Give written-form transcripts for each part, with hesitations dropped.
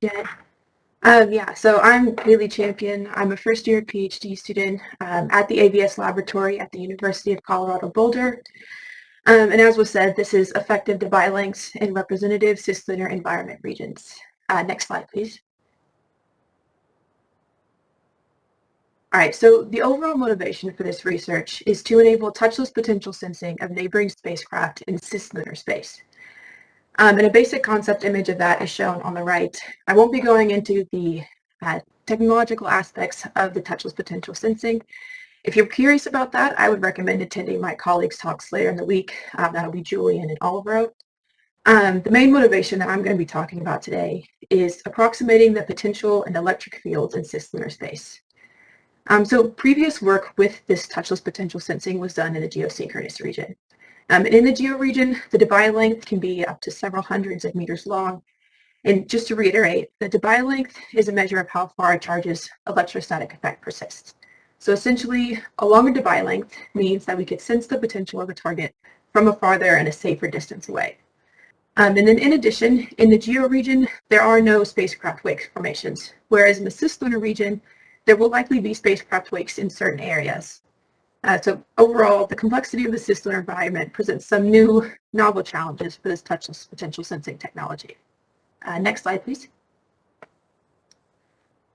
Yeah. Yeah, so I'm Haley Champion. I'm a first-year PhD student at the AVS laboratory at the University of Colorado Boulder. And as was said, this is effective Debye lengths in representative cislunar environment regions. Next slide, please. All right, so the overall motivation for this research is to enable touchless potential sensing of neighboring spacecraft in cislunar space. And a basic concept image of that is shown on the right. I won't be going into the technological aspects of the touchless potential sensing. If you're curious about that, I would recommend attending my colleagues' talks later in the week. That'll be Julian and Oliver. The main motivation that I'm going to be talking about today is approximating the potential and electric fields in cislunar space. So previous work with this touchless potential sensing was done in the geosynchronous region. In the geo region, the Debye length can be up to several hundreds of meters long. And just to reiterate, the Debye length is a measure of how far a charge's electrostatic effect persists. So essentially, a longer Debye length means that we could sense the potential of a target from a farther and a safer distance away. And then in addition, in the geo region, there are no spacecraft wake formations, whereas in the cislunar region, there will likely be spacecraft wakes in certain areas. So overall, the complexity of the cislunar environment presents some new novel challenges for this touchless potential sensing technology. Next slide, please.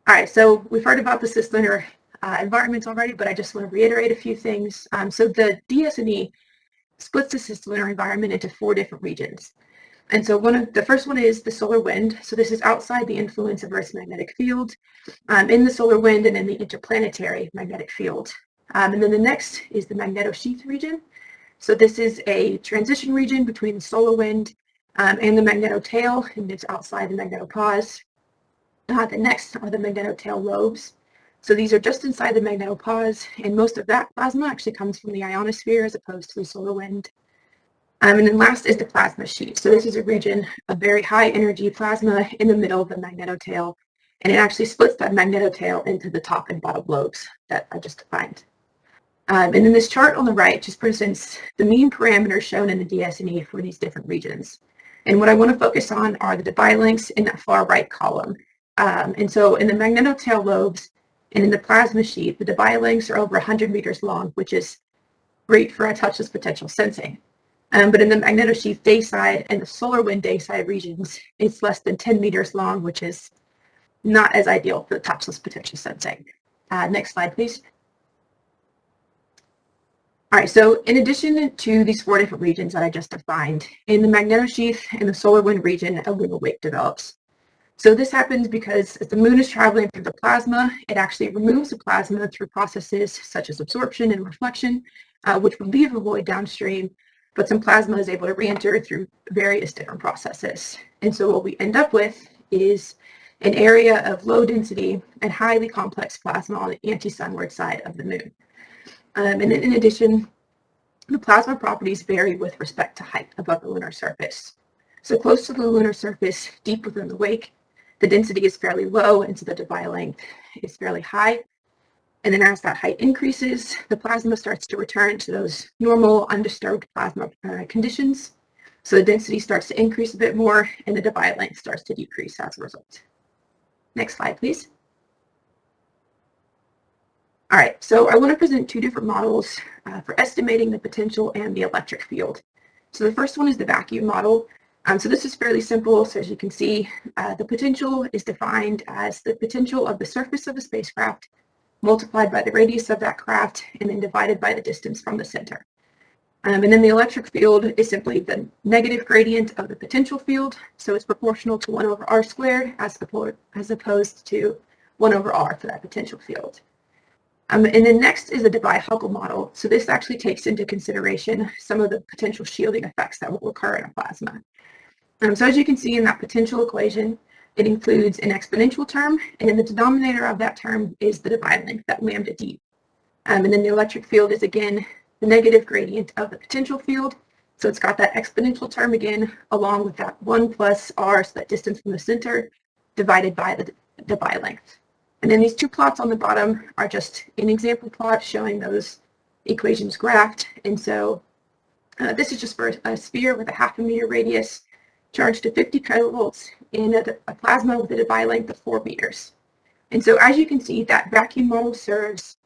All right, so we've heard about the cislunar environments already, but I just want to reiterate a few things. So the DS&E splits the cislunar environment into 4 different regions. And so the first one is the solar wind. So this is outside the influence of Earth's magnetic field, in the solar wind and in the interplanetary magnetic field. And then the next is the magnetosheath region. So this is a transition region between the solar wind and the magnetotail, and it's outside the magnetopause. The next are the magnetotail lobes. So these are just inside the magnetopause, and most of that plasma actually comes from the ionosphere as opposed to the solar wind. And then last is the plasma sheet. So this is a region of very high energy plasma in the middle of the magnetotail, and it actually splits that magnetotail into the top and bottom lobes that I just defined. And then this chart on the right just presents the mean parameters shown in the DS&E for these different regions. And what I want to focus on are the Debye lengths in that far right column. And so in the magnetotail lobes and in the plasma sheet, the Debye lengths are over 100 meters long, which is great for our touchless potential sensing. But in the magnetosheath dayside and the solar wind dayside regions, it's less than 10 meters long, which is not as ideal for the touchless potential sensing. Next slide, please. All right, so in addition to these 4 different regions that I just defined, in the magnetosheath and the solar wind region, a lunar wake develops. So this happens because as the moon is traveling through the plasma, it actually removes the plasma through processes such as absorption and reflection, which would leave a void downstream, but some plasma is able to re-enter through various different processes. And so what we end up with is an area of low density and highly complex plasma on the anti-sunward side of the moon. And then in addition, the plasma properties vary with respect to height above the lunar surface. So close to the lunar surface, deep within the wake, the density is fairly low, and so the Debye length is fairly high. And then as that height increases, the plasma starts to return to those normal undisturbed plasma conditions. So the density starts to increase a bit more, and the Debye length starts to decrease as a result. Next slide, please. All right, so I want to present 2 different models for estimating the potential and the electric field. So the first one is the vacuum model. So this is fairly simple. So as you can see, the potential is defined as the potential of the surface of a spacecraft multiplied by the radius of that craft and then divided by the distance from the center. And then the electric field is simply the negative gradient of the potential field. So it's proportional to 1 over r squared as opposed to 1 over r for that potential field. And then next is the Debye-Huggle model. So this actually takes into consideration some of the potential shielding effects that will occur in a plasma. So as you can see in that potential equation, it includes an exponential term, and in the denominator of that term is the Debye length, that lambda d. And then the electric field is again the negative gradient of the potential field. So it's got that exponential term again, along with that 1 plus r, so that distance from the center, divided by the Debye length. And then these 2 plots on the bottom are just an example plot showing those equations graphed. And so this is just for a sphere with a 0.5 meter radius. charged to 50 kilovolts in a plasma with a Debye length of 4 meters. And so as you can see, that vacuum model serves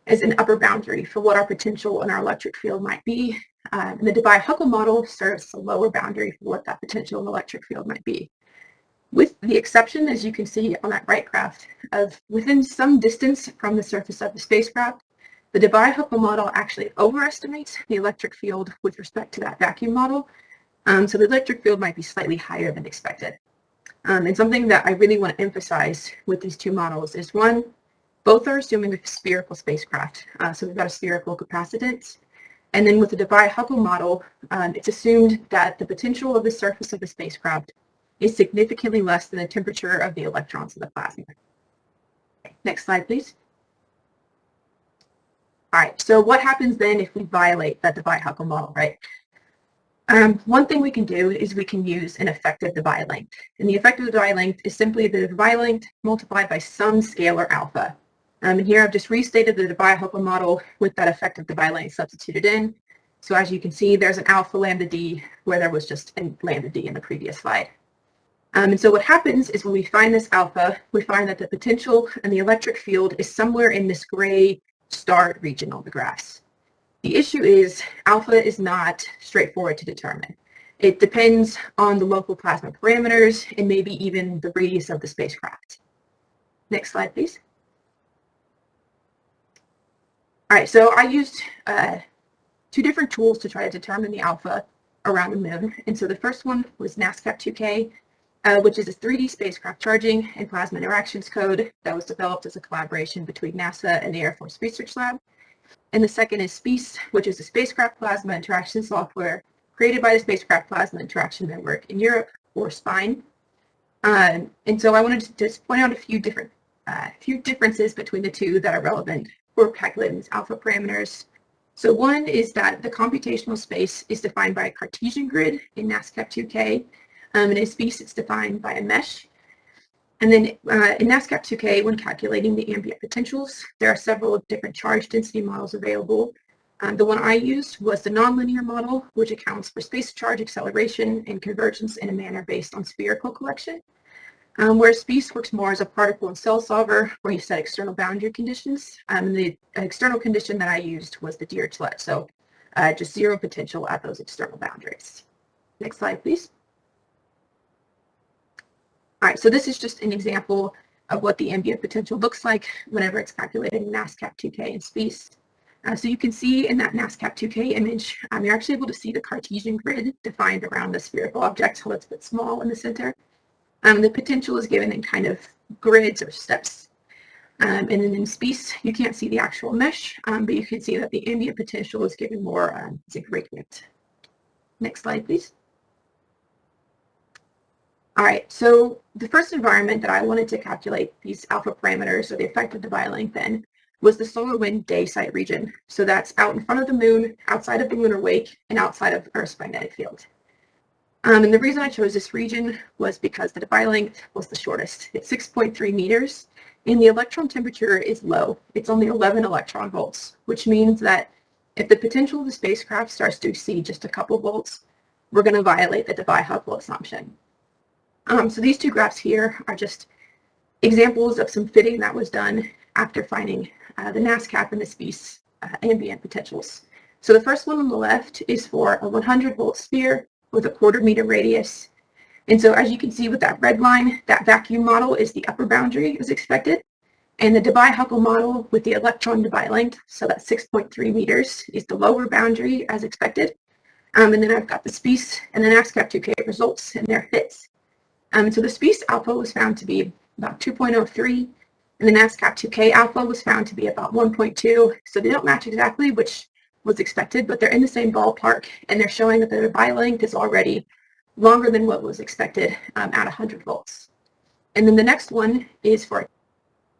as an upper boundary for what our potential in our electric field might be. And the Debye-Huckel model serves as a lower boundary for what that potential in electric field might be. With the exception, as you can see on that right graph, of within some distance from the surface of the spacecraft, the Debye-Huckel model actually overestimates the electric field with respect to that vacuum model. So the electric field might be slightly higher than expected. And something that I really want to emphasize with these two models is one, both are assuming a spherical spacecraft. So we've got a spherical capacitance. And then with the Debye-Huckel model, it's assumed that the potential of the surface of the spacecraft is significantly less than the temperature of the electrons in the plasma. Next slide, please. All right, so what happens then if we violate that Debye-Huckel model, right? One thing we can do is we can use an effective Debye length. And the effective Debye length is simply the Debye length multiplied by some scalar alpha. And here I've just restated the Debye-Huckel model with that effective Debye length substituted in. So as you can see, there's an alpha lambda d where there was just a lambda d in the previous slide. And so what happens is when we find this alpha, we find that the potential and the electric field is somewhere in this gray starred region on the graphs. The issue is alpha is not straightforward to determine. It depends on the local plasma parameters and maybe even the radius of the spacecraft. Next slide, please. All right, so I used two different tools to try to determine the alpha around the moon. And so the first one was NASCAP-2K, which is a 3D spacecraft charging and plasma interactions code that was developed as a collaboration between NASA and the Air Force Research Lab. And the second is SPICE, which is a spacecraft plasma interaction software created by the Spacecraft Plasma Interaction Network in Europe, or SPINE. And so I wanted to just point out a few differences between the two that are relevant for calculating these alpha parameters. So one is that the computational space is defined by a Cartesian grid in NASCAP-2K, and in SPICE it's defined by a mesh. And then in NASCAP-2K, when calculating the ambient potentials, there are several different charge density models available. The one I used was the nonlinear model, which accounts for space charge acceleration and convergence in a manner based on spherical collection. Whereas SPICE works more as a particle and cell solver, where you set external boundary conditions. The external condition that I used was the Dirichlet, so just zero potential at those external boundaries. Next slide, please. All right, so this is just an example of what the ambient potential looks like whenever it's calculated in NASCAP-2K and SPICE. So you can see in that NASCAP-2K image, you're actually able to see the Cartesian grid defined around the spherical object, so it's a bit small in the center. The potential is given in kind of grids or steps. And then in SPICE, you can't see the actual mesh, but you can see that the ambient potential is given more as a gradient. Next slide, please. All right, so the first environment that I wanted to calculate these alpha parameters, or the effective Debye length in, was the solar wind day site region. So that's out in front of the moon, outside of the lunar wake, and outside of Earth's magnetic field. And the reason I chose this region was because the Debye length was the shortest. It's 6.3 meters, and the electron temperature is low. It's only 11 electron volts, which means that if the potential of the spacecraft starts to exceed just a couple volts, we're going to violate the Debye-Huckel assumption. So these two graphs here are just examples of some fitting that was done after finding the NASCAP and the SPICE ambient potentials. So the first one on the left is for a 100-volt sphere with a 1/4 meter radius. And so as you can see with that red line, that vacuum model is the upper boundary as expected. And the Debye-Huckel model with the electron Debye length, so that 6.3 meters, is the lower boundary as expected. And then I've got the SPICE and the NASCAP-2K results and their fits. So the SPICE alpha was found to be about 2.03, and the NASCAP-2K alpha was found to be about 1.2. So they don't match exactly, which was expected, but they're in the same ballpark, and they're showing that the Debye length is already longer than what was expected at 100 volts. And then the next one is for a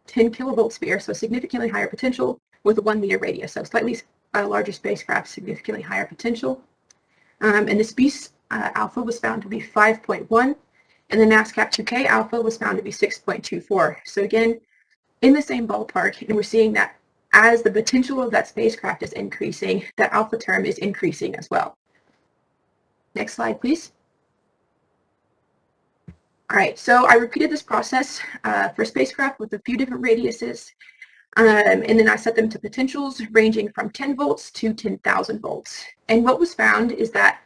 10 kilovolt sphere, so significantly higher potential with a 1 meter radius, so slightly larger spacecraft, significantly higher potential. And the SPICE alpha was found to be 5.1. And the NASCAP-2K alpha was found to be 6.24. So again, in the same ballpark, and we're seeing that as the potential of that spacecraft is increasing, that alpha term is increasing as well. Next slide, please. All right, so I repeated this process for spacecraft with a few different radiuses, and then I set them to potentials ranging from 10 volts to 10,000 volts. And what was found is that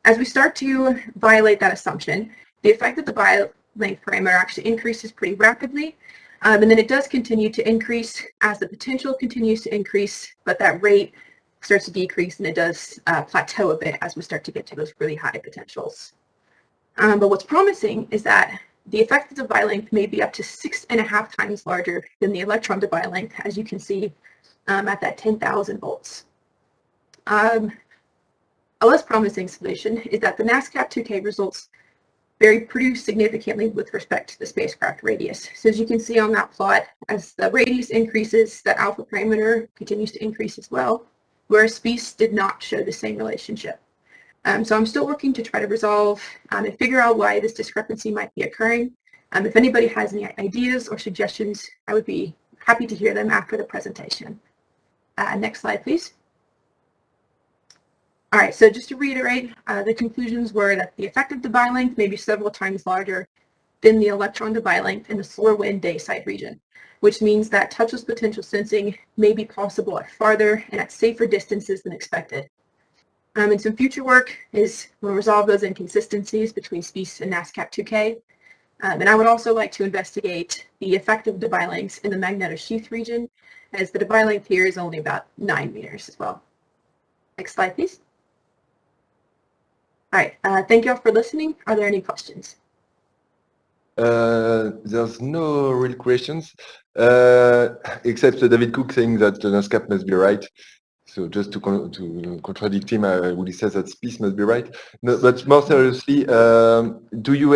as we start to violate that assumption, the effect of the bio-length parameter actually increases pretty rapidly, and then it does continue to increase as the potential continues to increase, but that rate starts to decrease and it does plateau a bit as we start to get to those really high potentials. But what's promising is that the effect of the Debye length may be up to 6.5 times larger than the electron Debye length, as you can see at that 10,000 volts. A less promising solution is that the NASCAP 2K results vary pretty significantly with respect to the spacecraft radius. So as you can see on that plot, as the radius increases, the alpha parameter continues to increase as well, whereas SPEACE did not show the same relationship. So I'm still working to try to resolve and figure out why this discrepancy might be occurring. If anybody has any ideas or suggestions, I would be happy to hear them after the presentation. Next slide, please. All right, so just to reiterate, the conclusions were that the effective Debye length may be several times larger than the electron Debye length in the solar wind day side region, which means that touchless potential sensing may be possible at farther and at safer distances than expected. And some future work is we'll resolve those inconsistencies between SPEACE and NASCAP 2K. And I would also like to investigate the effective Debye lengths in the magnetosheath region, as the Debye length here is only about 9 meters as well. Next slide, please. All right, thank you all for listening. Are there any questions? There's no real questions, except David Cook saying that the NASCAP must be right. So just to contradict him, I would say that SPEACE must be right. No, but more seriously, do you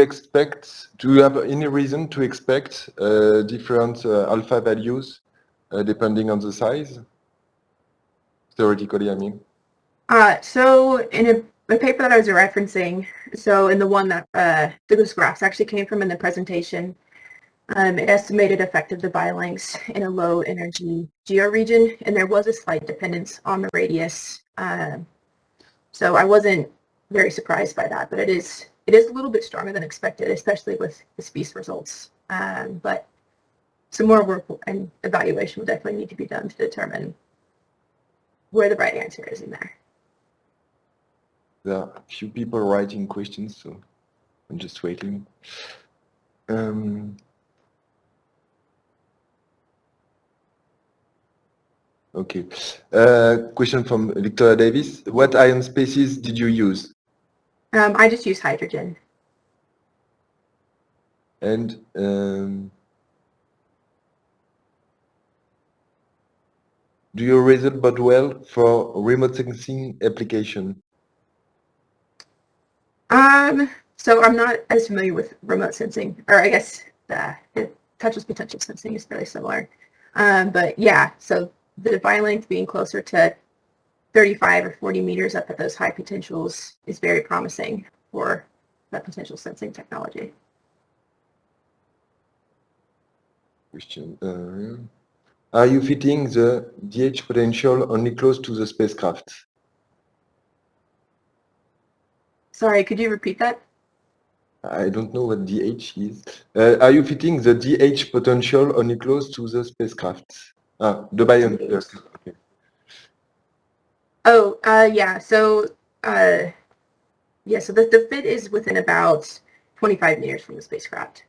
have any reason to expect different alpha values depending on the size? Theoretically, I mean. So in a paper that I was referencing, so in the one that those graphs actually came from in the presentation, it estimated effective Debye lengths in a low energy geo region, and there was a slight dependence on the radius. So I wasn't very surprised by that, but it is a little bit stronger than expected, especially with the SPEACE results. But some more work and evaluation will definitely need to be done to determine where the right answer is in there. There are a few people writing questions, so I'm just waiting. Okay. Question from Victoria Davis. What ion species did you use? I just use hydrogen. And do your result bode well for remote sensing application? So I'm not as familiar with remote sensing, or I guess the touchless potential sensing is fairly similar. But yeah, so the Debye length being closer to 35 or 40 meters up at those high potentials is very promising for that potential sensing technology. Question. Are you fitting the DH potential only close to the spacecraft? Sorry, could you repeat that? I don't know what DH is. Are you fitting the DH potential only close to the spacecraft? The biome. Okay. Oh, yeah. So, yeah. So the fit is within about 25 meters from the spacecraft.